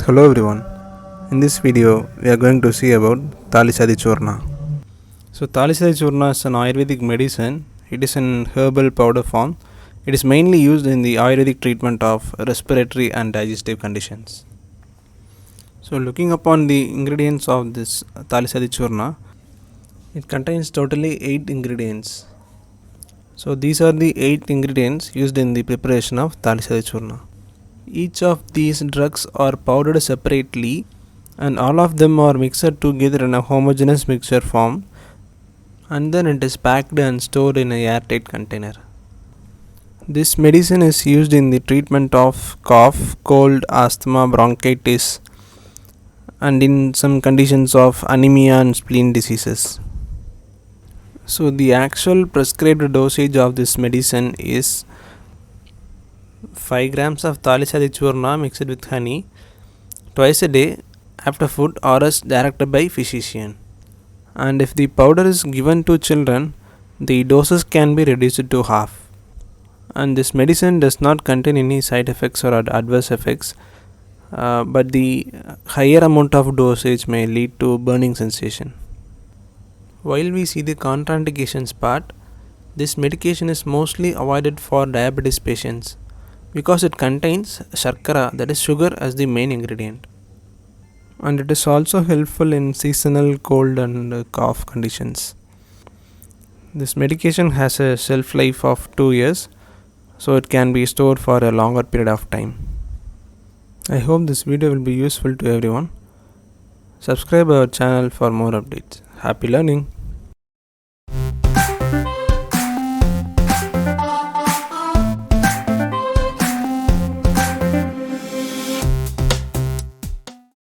Hello everyone. In this video, we are going to see about Thaleesadi Churna. So Thaleesadi Churna is an Ayurvedic medicine. It is in herbal powder form. It is mainly used in the Ayurvedic treatment of respiratory and digestive conditions. So looking upon the ingredients of this Thaleesadi Churna, it contains totally 8 ingredients. So these are the 8 ingredients used in the preparation of Thaleesadi Churna. Each of these drugs are powdered separately and all of them are mixed together in a homogeneous mixture form, and then it is packed and stored in a airtight container. This medicine is used in the treatment of cough, cold, asthma, bronchitis, and in some conditions of anemia and spleen diseases. So the actual prescribed dosage of this medicine is 5 grams of Thaleesadi Churna mixed with honey twice a day after food or as directed by physician. And if the powder is given to children, the doses can be reduced to half. And this medicine does not contain any side effects or adverse effects, but the higher amount of dosage may lead to burning sensation. While we see the contraindications part, this medication is mostly avoided for diabetes patients because it contains sharkara, that is sugar, as the main ingredient. And it is also helpful in seasonal cold and cough conditions. This medication has a shelf life of 2 years, so it can be stored for a longer period of time. I hope this video will be useful to everyone. Subscribe our channel for more updates. Happy learning!